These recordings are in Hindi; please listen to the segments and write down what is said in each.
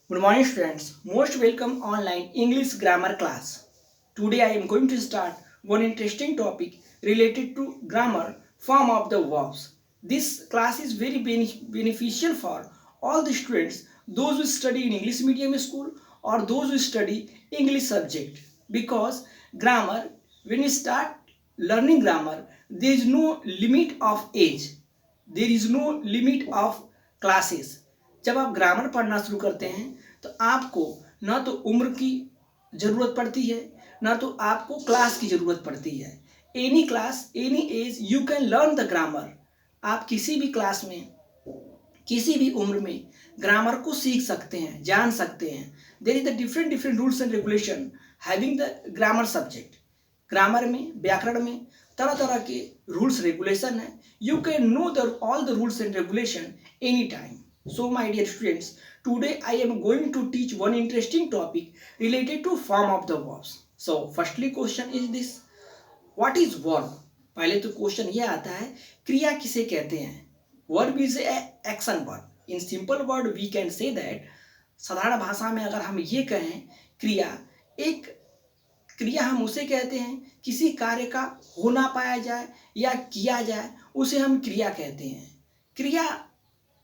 Good morning, students. Most welcome online English grammar class. Today I am going to start one interesting topic related to grammar form of the verbs. This class is very beneficial for all the students, those who study in English medium school or those who study English subject. Because grammar, when you start learning grammar, there is no limit of age. There is no limit of classes. जब आप ग्रामर पढ़ना शुरू करते हैं तो आपको ना तो उम्र की ज़रूरत पड़ती है ना तो आपको क्लास की ज़रूरत पड़ती है. Any class any as you can learn the grammar. आप किसी भी क्लास में किसी भी उम्र में ग्रामर को सीख सकते हैं, जान सकते हैं. There is the different different rules and regulation having the grammar subject. Grammar में, व्याकरण में तरह तरह के रूल्स रेगुलेशन है. You can know the all the rules and regulation any time. So my dear students, today I am going to teach one interesting topic related to form of the verbs. So firstly question is this, what is verb? पहले तो क्वेश्चन ये आता है क्रिया किसे कहते हैं. Verb is a action verb. In simple word we can say that, साधारण भाषा में अगर हम ये कहें क्रिया, एक क्रिया हम उसे कहते हैं किसी कार्य का होना पाया जाए या किया जाए उसे हम क्रिया कहते हैं. क्रिया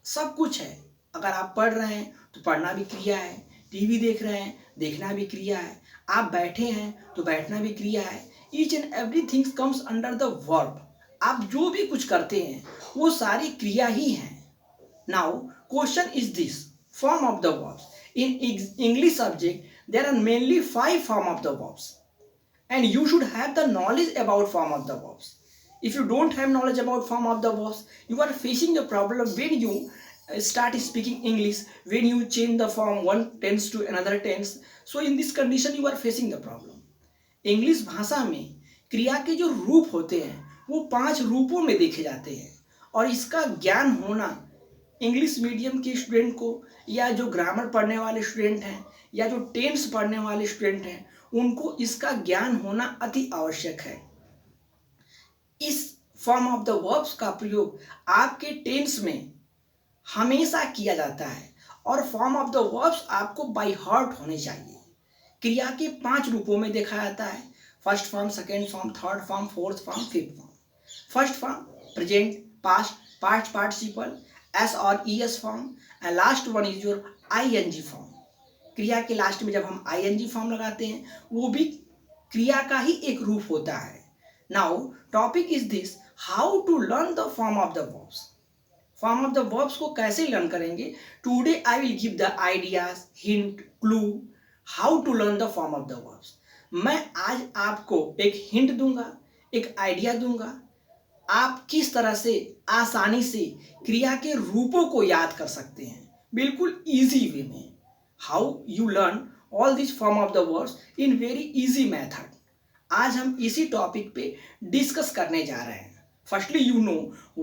सब कुछ है. अगर आप पढ़ रहे हैं तो पढ़ना भी क्रिया है, टीवी देख रहे हैं देखना भी क्रिया है, आप बैठे हैं तो बैठना भी क्रिया है. Each and everything comes under the verb. आप जो भी कुछ करते हैं वो सारी क्रिया ही हैं. Now question is this, form of the verbs. In English subject there are mainly 5 form of the verbs and you should have the knowledge about form of the verbs. If you don't have knowledge about form of the verbs, you are facing the problem when you start speaking English, when you change the form one tense to another tense. So in this condition you are facing the problem. English भाषा में क्रिया के जो रूप होते हैं वो 5 रूपों में देखे जाते हैं और इसका ज्ञान होना इंग्लिश मीडियम के स्टूडेंट को या जो ग्रामर पढ़ने वाले स्टूडेंट हैं या जो टेंस पढ़ने वाले स्टूडेंट हैं उनको इसका ज्ञान होना अति आवश्यक है. इस फॉर्म ऑफ द वर्ब्स का प्रयोग आपके टेंस में हमेशा किया जाता है और फॉर्म ऑफ द वर्ब्स आपको बाय हार्ट होने चाहिए. क्रिया के 5 रूपों में देखा जाता है. First form, second form, third form, fourth form, fifth form. First form present, past, past participle, S और ES form, and last one is your ING form. क्रिया के लास्ट में जब हम आईएनजी फॉर्म लगाते हैं वो भी क्रिया का ही एक रूप होता है. Now topic is this, how to learn the form of the verbs. Form of the verbs को कैसे लर्न करेंगे. Today I will give the ideas, hint, clue how to learn the form of the verbs. मैं आज आपको एक हिंट दूंगा, एक आइडिया दूंगा. आप किस तरह से आसानी से क्रिया के रूपों को याद कर सकते हैं बिल्कुल ईजी वे में. How you learn all these form of the verbs in very easy method. आज हम इसी टॉपिक पे डिस्कस करने जा रहे हैं. Firstly, you know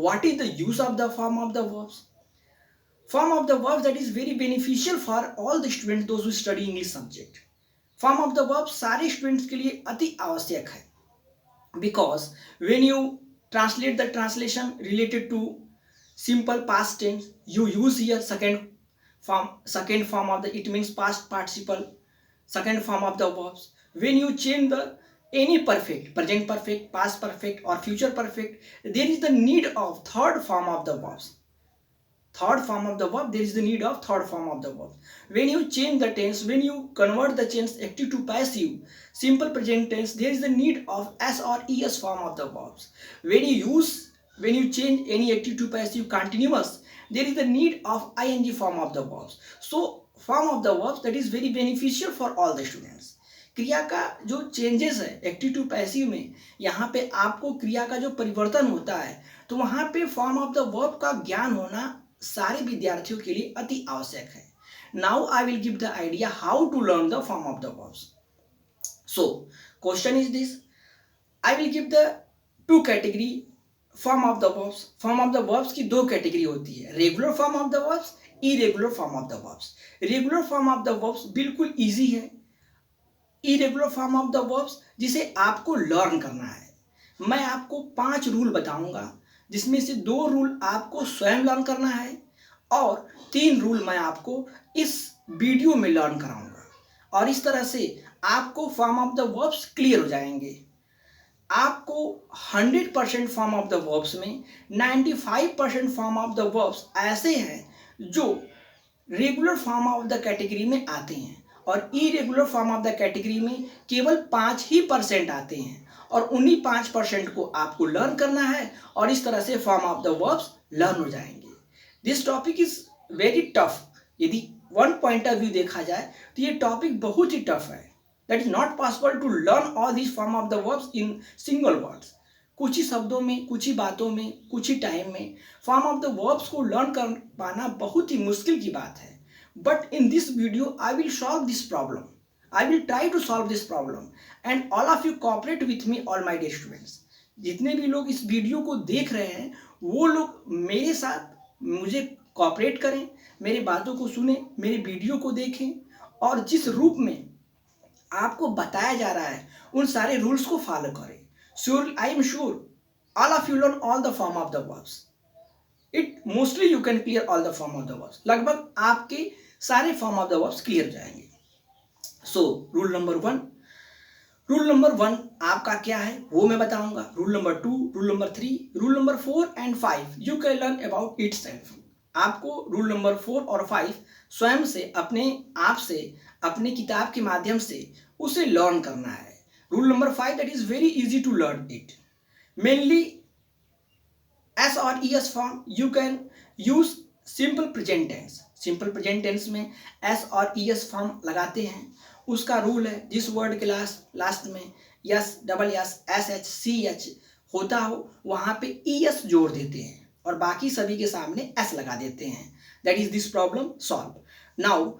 what is the use of the form of the verbs. Form of the verbs that is very beneficial for all the students those who study English subject. Form of the verbs सारे students के लिए अति आवश्यक है. Because when you translate the translation related to simple past tense, you use here second form of the, it means past participle, second form of the verbs. When you change the any perfect, present perfect, past perfect or future perfect, there is the need of third form of the verbs. Third form of the verb, there is the need of third form of the verb. When you change the tense, when you convert the tense active to passive, simple present tense, there is the need of s or es form of the verbs. When you change any active to passive continuous, there is the need of ing form of the verbs. So form of the verbs that is very beneficial for all the students. क्रिया का जो चेंजेस है एक्टिव टू पैसिव में, यहाँ पे आपको क्रिया का जो परिवर्तन होता है तो वहाँ पे फॉर्म ऑफ द वर्ब का ज्ञान होना सारे विद्यार्थियों के लिए अति आवश्यक है. Now I will give the idea how to learn the form of the verbs. So question is this, I will give the 2 category form of the verbs. Form of the वर्ब्स की 2 कैटेगरी होती है, regular form of the verbs, irregular form of the verbs. Regular form of the verbs बिल्कुल इजी है. Irregular form of the verbs जिसे आपको लर्न करना है. मैं आपको 5 रूल बताऊंगा जिसमें से 2 रूल आपको स्वयं लर्न करना है और 3 रूल मैं आपको इस वीडियो में लर्न कराऊंगा और इस तरह से आपको form of the verbs clear हो जाएंगे। आपको 100% फॉर्म ऑफ द वर्ब्स में 95% फॉर्म ऑफ द वर्ब्स ऐसे हैं जो regular form of the category में आते हैं और irregular form of the category में केवल 5% आते हैं और उन्हीं 5% को आपको लर्न करना है और इस तरह से form of the verbs learn हो जाएंगे। This topic is very tough. यदि वन पॉइंट ऑफ व्यू देखा जाए तो ये टॉपिक बहुत ही टफ है। That is not possible to learn all this form of the verbs in single words. कुछ ही शब्दों में, कुछ ही बातों में, कुछ ही टाइम में फॉर्म ऑफ द वर्ब्स को लर्न कर पाना बहुत ही मुश्किल की बात है। But in this video I will solve this problem. I will try to solve this problem and all of you cooperate with me, all my dear students। जितने भी लोग इस वीडियो को देख रहे हैं वो लोग मेरे साथ मुझे कॉपरेट करें, मेरी बातों को सुने, मेरे वीडियो को देखें और जिस रूप में आपको बताया जा रहा है उन सारे रूल्स को फॉलो करें। Sure, I am sure all of you learn all the form of the verbs. It mostly you can clear all the form of the verbs. लगभग आपके सारे form of the verbs clear हो जाएंगे। सो रूल नंबर वन आपका क्या है वो मैं बताऊंगा। Rule number 2, rule number 3, rule number 4 and 5 you can learn about it self. आपको रूल नंबर 4 और 5 स्वयं से, अपने आप से, अपने किताब के माध्यम से उसे लर्न करना है। Rule number 5 that is very easy to learn it. Mainly S और ES form you can use simple present tense. Simple present tense में एस और ईएस फॉर्म लगाते हैं। उसका रूल है जिस वर्ड के लास्ट में S, double S, S H, C H होता हो वहाँ पे ईएस जोड़ देते हैं और बाकी सभी के सामने एस लगा देते हैं। That is this problem solve now.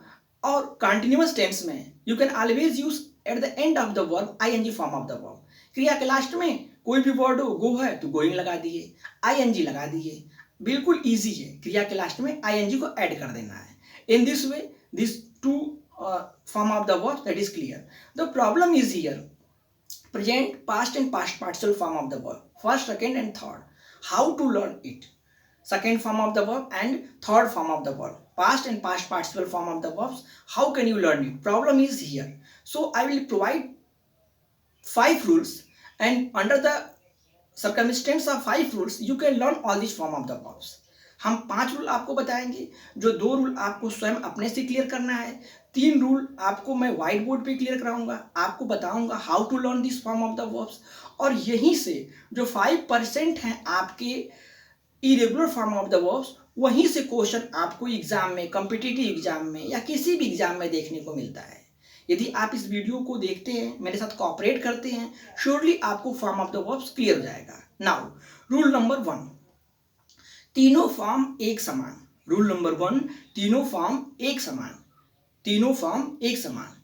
और कंटिन्यूअस टेंस में you can always use at the end of the verb ING form of the verb. क्रिया के लास्ट में कोई भी वर्ड हो, गो है तो गोइंग लगा दिए, आईएनजी लगा दिए, बिल्कुल ईजी है। क्रिया के लास्ट में आईएनजी को ऐड कर देना है। In this way this two form of the verb that is clear. The problem is here present, past and past participle form of the verb, first, second and third. How to learn it? Second form of the verb and third form of the verb, past and past participle form of the verbs. How can you learn it? Problem is here. So I will provide 5 rules and under the circumstance of 5 rules you can learn all these form of the verbs. हम 5 रूल आपको बताएंगे, जो 2 रूल आपको स्वयं अपने से क्लियर करना है, 3 रूल आपको मैं व्हाइट बोर्ड पे क्लियर कराऊंगा, आपको बताऊंगा how to learn this form of the verbs. और यहीं से जो 5% हैं आपके irregular form of the verbs, वहीं से क्वेश्चन आपको एग्जाम में, कॉम्पिटिटिव एग्जाम में या किसी भी एग्जाम में देखने को मिलता है। यदि आप इस वीडियो को देखते हैं, मेरे साथ कोऑपरेट करते हैं, श्योरली आपको form of the verbs clear हो जाएगा। नाउ रूल नंबर 1, तीनों फॉर्म एक समान। रूल नंबर 1, तीनों फॉर्म एक समान। तीनों फॉर्म एक समान।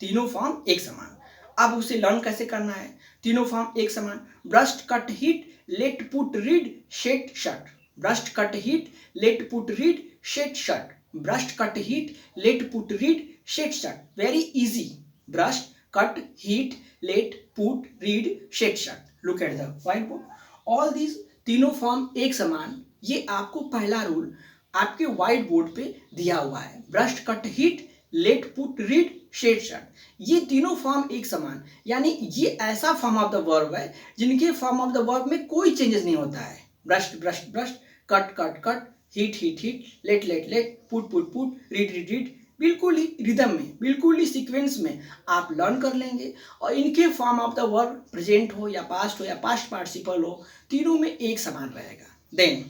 तीनों फॉर्म एक समान। अब उसे लर्न कैसे करना है? तीनों फॉर्म एक समान। Burst, cut, hit, let, put, read, shed, shut. Burst, cut, hit, let, put, read, shed, shut. Burst, cut, hit, let, put, read, shed, shut. Very easy. Burst, cut, hit, let, put, read, shed, shut. Look at the white board. All these तीनों फॉर्म एक समान, ये आपको पहला रूल आपके व्हाइट बोर्ड पे दिया हुआ है। Burst, cut, hit, let, put, read, shed, shut. ये तीनों फॉर्म एक समान, यानी ये ऐसा फॉर्म ऑफ द वर्ब है जिनके फॉर्म ऑफ द वर्ब में कोई चेंजेस नहीं होता है। Burst, burst, burst, cut, cut, cut, hit, hit, hit, let, let, let, put, put, put, read, read, read. बिल्कुल ही रिदम में, बिल्कुल ही सीक्वेंस में आप लर्न कर लेंगे और इनके form of the verb present हो या पास्ट पार्टिसिपल हो, तीनों में एक समान रहेगा। Then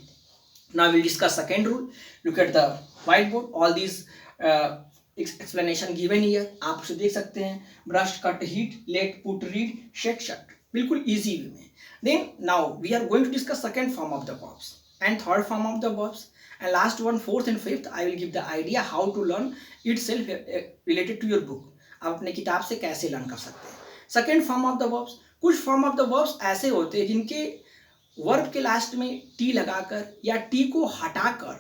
now we'll discuss second rule. Look at the whiteboard. All these explanation given here. आप उसे देख सकते हैं। brush, cut, hit, let, put, read, shed, shut. बिल्कुल easy way में। Then now we are going to discuss second form of the verbs and third form of the verbs and last one, fourth and fifth. I will give the idea how to learn itself related to your book. आप अपने किताब से कैसे लर्न कर सकते हैं। Second form of the verbs. कुछ form of the verbs ऐसे होते हैं जिनके वर्ब के लास्ट में टी लगाकर या टी को हटाकर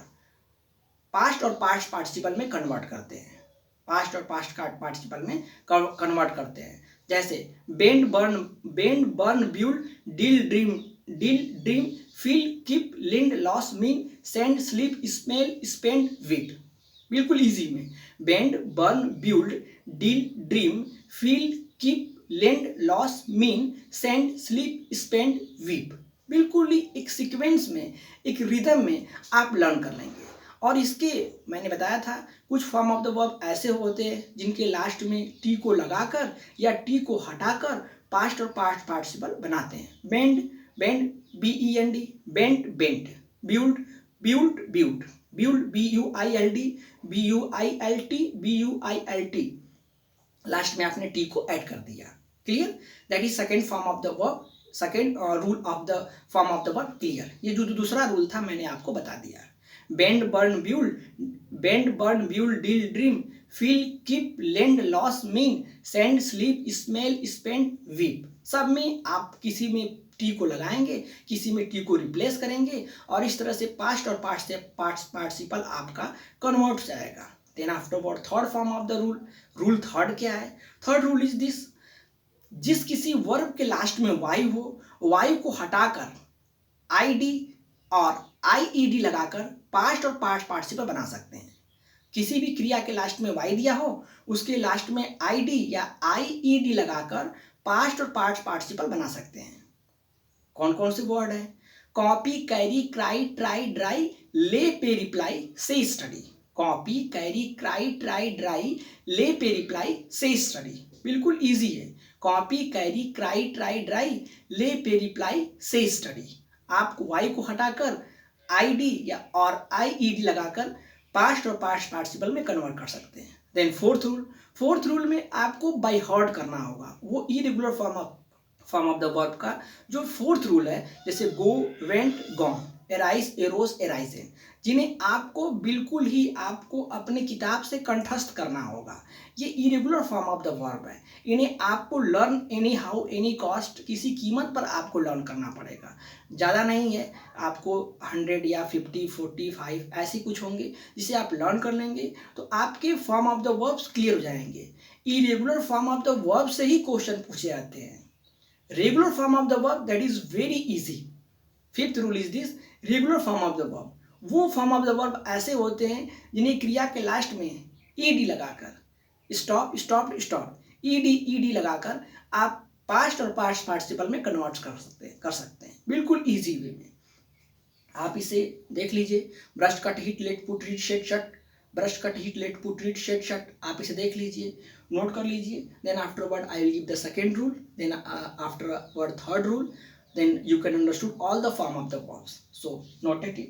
पास्ट और पास्ट पार्टिसिपल में कन्वर्ट करते हैं। पास्ट और पास्ट पार्टिसिपल में कन्वर्ट करते हैं। जैसे bend, burn, build, deal, dream, feel, keep, lend, lose, mean, send, sleep, smell, spend, weep. बिल्कुल इजी में। Bend, burn, build, deal, dream, feel, keep, lend, lose, mean, send, sleep, spend, weep. बिल्कुल ही एक सीक्वेंस में, एक रिदम में आप लर्न कर लेंगे। और इसके मैंने बताया था कुछ फॉर्म ऑफ द वर्ब ऐसे होते हैं जिनके लास्ट में टी को लगाकर या टी को हटाकर पास्ट और पास्ट पार्टिसिपल बनाते हैं। Bend, bend, BEND, bent, bent, build, build, build, build, BUILD, BUILT, BUILT, last में आपने टी को ऐड कर दिया। Clear? That is second form of the verb, second rule of the form of the verb. Clear? ये जो दूसरा रूल था मैंने आपको बता दिया। Bend, burn, build, bend, burn, build, deal, dream, feel, keep, lend, lose, mean, send, sleep, smell, spend, weep. सब में आप किसी में टी को लगाएंगे, किसी में टी को रिप्लेस करेंगे और इस तरह से पास्ट और पास्ट से पार्टिसिपल आपका कन्वर्ट हो जाएगा। Then afterward third form of the rule. Rule third क्या है? थर्ड रूल इज दिस, जिस किसी वर्ब के लास्ट में वाई हो, वाई को हटाकर आईडी और आईईडी लगाकर पास्ट और पास्ट पार्टिसिपल बना सकते हैं। किसी भी क्रिया के लास्ट में वाई दिया हो, उसके लास्ट में आईडी या आईईडी लगाकर पास्ट और पास्ट पार्टिसिपल बना सकते हैं। कौन कौन से वर्ड है? Copy, carry, cry, try, dry, ले, पे, रिप्लाई, से, study. Copy, carry, cry, try, dry, ले, पे, रिप्लाई, से, स्टडी। बिल्कुल इजी है। Copy, carry, cry, try, dry, ले, पे, रिप्लाई, से, स्टडी। आप वाई को हटाकर आईडी या और आईईडी लगाकर पास्ट और पास्ट पार्टिसिपल में कन्वर्ट कर सकते हैं। Then fourth rule. Fourth rule में आपको बाय हार्ट करना होगा वो irregular form of the verb का जो फोर्थ रूल है, जैसे go, went, gone, arise, arose, arisen, जिन्हें आपको बिल्कुल ही आपको अपने किताब से कंठस्थ करना होगा। ये irregular form of the verb है। इन्हें आपको learn any how, any cost, किसी कीमत पर आपको लर्न करना पड़ेगा। ज़्यादा नहीं है, आपको 100 या 50, 45 ऐसे कुछ होंगे जिसे आप लर्न कर लेंगे तो आपके form of the verbs clear हो जाएंगे। Irregular form of the verb से ही क्वेश्चन पूछे जाते हैं। Regular form of the verb that is very easy. Fifth rule is this, regular form of the verb वो फॉर्म ऑफ द वर्ब ऐसे होते हैं जिन्हें क्रिया के लास्ट में ईडी लगाकर स्टॉप, स्टॉप, स्टॉप, ईडी लगाकर आप पास्ट और पास्ट पार्टिसिपल में कन्वर्ट कर सकते हैं बिल्कुल इजी वे में। आप इसे देख लीजिए, burst, cut, hit, let, put, read, shed, shut, burst, cut, hit, let, put, read, shed, shut. आप इसे देख लीजिए, नोट कर लीजिए। Then afterward I will give the second rule, then afterward third rule, then you can understood all the form of the verbs. So noted it.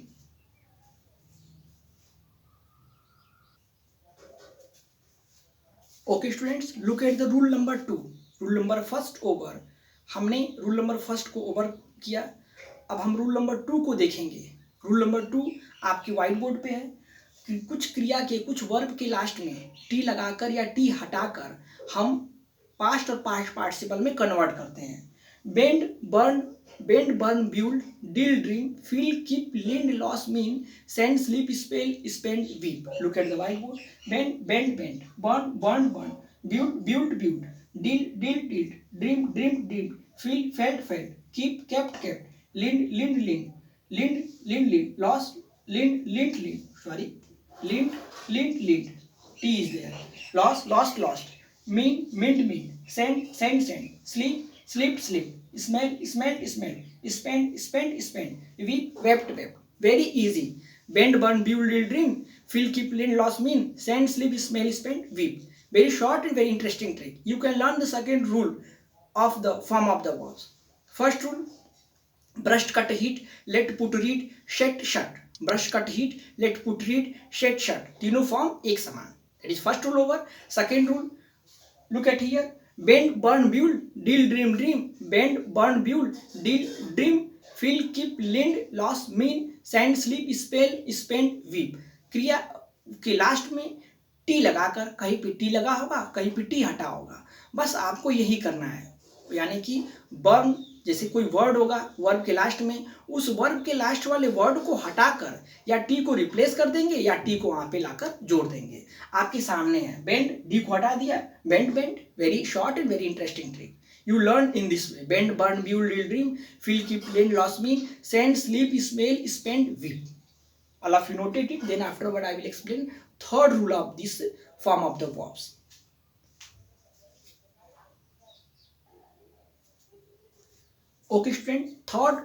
Okay students, look at the rule number 2. Rule number first over. हमने रूल नंबर फर्स्ट को ओवर किया, अब हम रूल नंबर 2 को देखेंगे। रूल नंबर 2 आपके व्हाइट बोर्ड पे है कि कुछ क्रिया के, कुछ वर्ब के लास्ट में टी लगाकर या टी हटाकर हम पास्ट और पास्ट पार्टिसिपल में कन्वर्ट करते हैं। Bend, burn, build, deal, dream, feel, keep, lend, loss, mean, send, sleep, spell, spend, weep. Look at the whiteboard. Bend, burn, build, deal, dream, dream, feel, felt, keep, kept, lend, loss, lend, sorry, lend, T is there. Lost, mean, send, sleep, smell, spend, wept. Very easy. Bend, burn, build, dream, feel, keep, lend, loss, mean, send, sleep, smell, spend, weep. Very short and very interesting trick. You can learn the second rule of the form of the verbs. First rule, brush, cut, heat, let, put, read, shed, shut. Brush, cut, heat, let, put, read, shed, shut. तीनों फॉर्म एक समान. That is first rule over. Second rule, look at here. Bend, burn, build, deal, dream, bend, burn, build, deal, dream, feel, keep, lend, loss, mean, send, sleep, spell, spend, weep. क्रिया के लास्ट में टी लगाकर, कहीं पे टी लगा होगा, कहीं पे टी हटा होगा, बस आपको यही करना है। यानी कि बर्न, जैसे कोई वर्ड होगा वर्ब के लास्ट में, उस वर्ब के लास्ट वाले वर्ड को हटाकर या टी को रिप्लेस कर देंगे या टी को वहां पे लाकर जोड़ देंगे। आपके सामने है, बेंड, डी को हटा दिया, bend, very short and very interesting trick. You learn in this way. Bend, burn, build, deal, dream, feel, keep, lend, loss, mean, send, sleep, smell, spend, weep. All of you noted it. Then afterward I will explain third rule of this form of the verbs. Okay student, third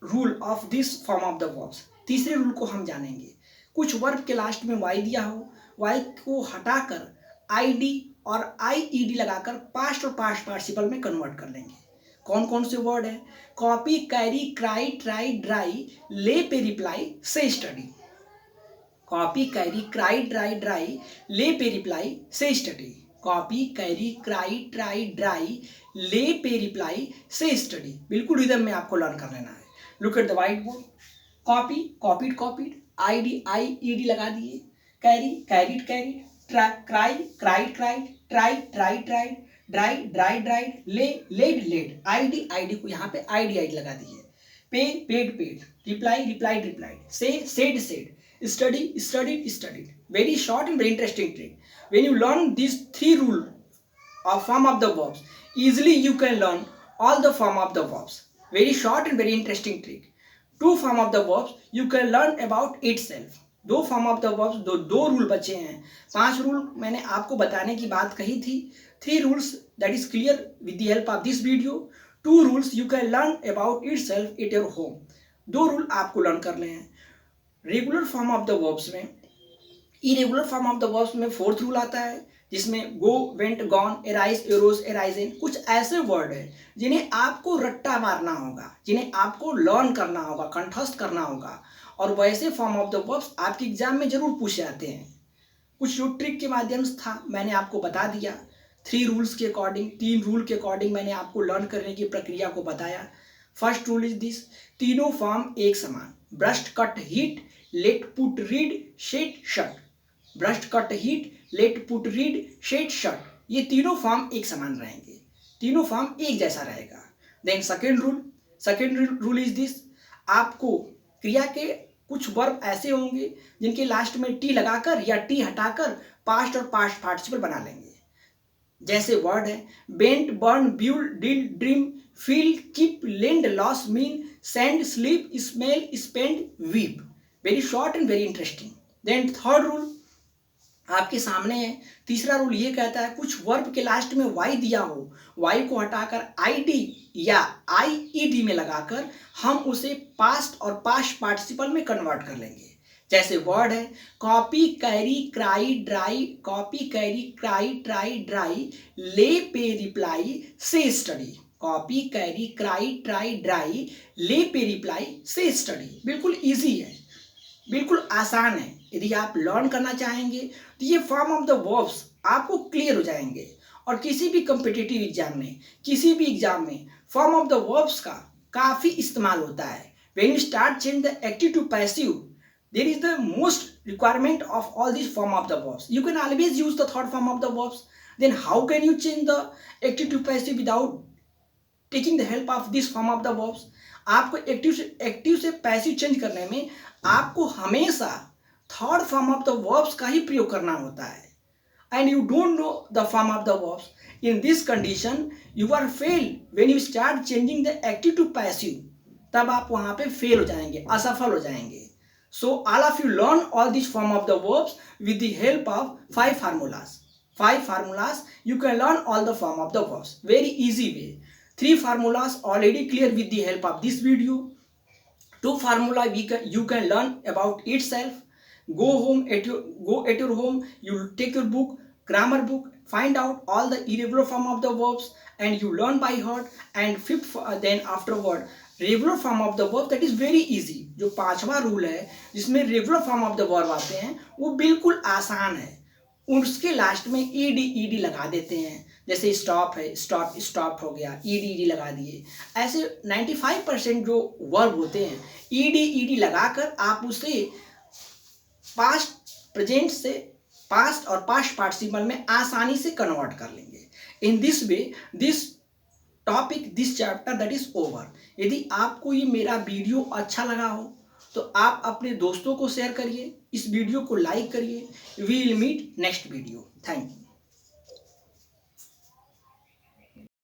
rule of this form of the verbs, तीसरे रूल को हम जानेंगे। कुछ वर्ब के लास्ट में वाई दिया हो, वाई को हटाकर आईडी और आईईडी लगाकर पास्ट और पास्ट पार्टिसिपल में कन्वर्ट कर लेंगे। कौन कौन से वर्ड है? Copy, carry, cry, try, dry, ले पे रिप्लाई, से study. Copy, carry, cry, dry, ले पे रिप्लाई, से study. Copy, carry, cry, try, dry, ले पे रिप्लाई, से स्टडी। बिल्कुल रिदम में आपको लर्न कर लेना है। Look at the white board. Copy, copied, I D, I E D लगा दिए। Carry, carried, cry, cried, try, dry, laid, I D को यहाँ पे आईडी लगा दिए। Paid, replied, said, studied. Very short and very interesting trick. When you learn these three rules of form of the verbs, easily you can learn all the form of the verbs. Very short and very interesting trick. Two form of the verbs you can learn about itself. दो फॉर्म ऑफ द वर्ब्स, दो रूल बचे हैं। 5 रूल मैंने आपको बताने की बात कही थी। 3 rules that is clear with the help of this video. 2 rules you can learn about itself at your home. 2 rule आपको लर्न करने हैं। Regular form of the verbs में, irregular form of the verbs में 4th रूल आता है, जिसमें go, went, gone, arise, arose, arisen. कुछ ऐसे वर्ड है जिन्हें आपको रट्टा मारना होगा, जिन्हें आपको लर्न करना होगा, कंठस्थ करना होगा, और वैसे फॉर्म ऑफ द वर्ब्स आपके एग्जाम में जरूर पूछे जाते हैं। कुछ जो ट्रिक के माध्यम से था मैंने आपको बता दिया। 3 रूल्स के अकॉर्डिंग, 3 रूल के अकॉर्डिंग मैंने आपको लर्न करने की प्रक्रिया को बताया। फर्स्ट रूल इज दिस, तीनों फॉर्म एक समान। Burst, cut, hit, let, put, read, shed, shut. Burst, cut, hit, let, put, read, shed, shut, ये तीनों फॉर्म एक समान रहेंगे, तीनों फॉर्म एक जैसा रहेगा। Then second rule is this, आपको क्रिया के कुछ वर्ब ऐसे होंगे जिनके लास्ट में टी लगाकर या टी हटाकर पास्ट और पास्ट पार्टिसिपल बना लेंगे। जैसे वर्ड है bent, burn, build, deal, dream, feel, keep, lend, lose, mean, send, sleep, smell, spend, weep. Very short and very interesting. Then third rule आपके सामने है। तीसरा रूल ये कहता है कुछ वर्ब के लास्ट में वाई दिया हो, वाई को हटाकर आईडी या आईईडी में लगाकर हम उसे पास्ट और पास्ट पार्टिसिपल में कन्वर्ट कर लेंगे। जैसे वर्ड है copy, carry, cry, dry, copy, carry, cry, try, dry, ले पे रिप्लाई, से study. Copy, carry, cry, try, dry, ले पे रिप्लाई, से स्टडी। बिल्कुल इजी है, बिल्कुल आसान है। यदि आप लर्न करना चाहेंगे तो ये फॉर्म ऑफ द वर्ब्स आपको क्लियर हो जाएंगे, और किसी भी कम्पिटिटिव एग्जाम में, किसी भी एग्जाम में फॉर्म ऑफ द वर्ब्स का काफ़ी इस्तेमाल होता है। When you start change the active to passive, there is the most requirement of all this form of the verbs. You can always use the third form of the verbs. Then how can you change the active to passive without taking the help of this form of the verbs? आपको एक्टिव से पैसिव चेंज करने में आपको हमेशा third form of the verbs का ही प्रयोग करना होता है, and you don't know the form of the verbs. In this condition you are fail when you start changing the active to passive, तब आप वहां पे फेल हो जाएंगे, असफल हो जाएंगे। So all of you learn all this form of the verbs with the help of 5 formulas. 5 formulas you can learn all the form of the verbs, very easy way. 3 formulas already clear with the help of this video. 2 formula you can learn about itself. Go at your home, you take your book, grammar book, find out all the irregular form of the verbs and you learn by heart. And 5th then afterward regular form of the verb, that is very easy. जो 5वां रूल है जिसमें regular form of the verb आते हैं वो बिल्कुल आसान है। उसके लास्ट में ईडी लगा देते हैं। जैसे स्टॉप है, स्टॉप हो गया, ईडी लगा दिए। ऐसे 95% जो वर्ब होते हैं ईडी लगाकर आप उसे पास्ट प्रेजेंट से पास्ट और पास्ट पार्टिसिपल में आसानी से कन्वर्ट कर लेंगे। इन this way this topic, this chapter that is over. यदि आपको ये मेरा वीडियो अच्छा लगा हो तो आप अपने दोस्तों को शेयर करिए, इस वीडियो को लाइक करिए। We will meet next video. Thank you.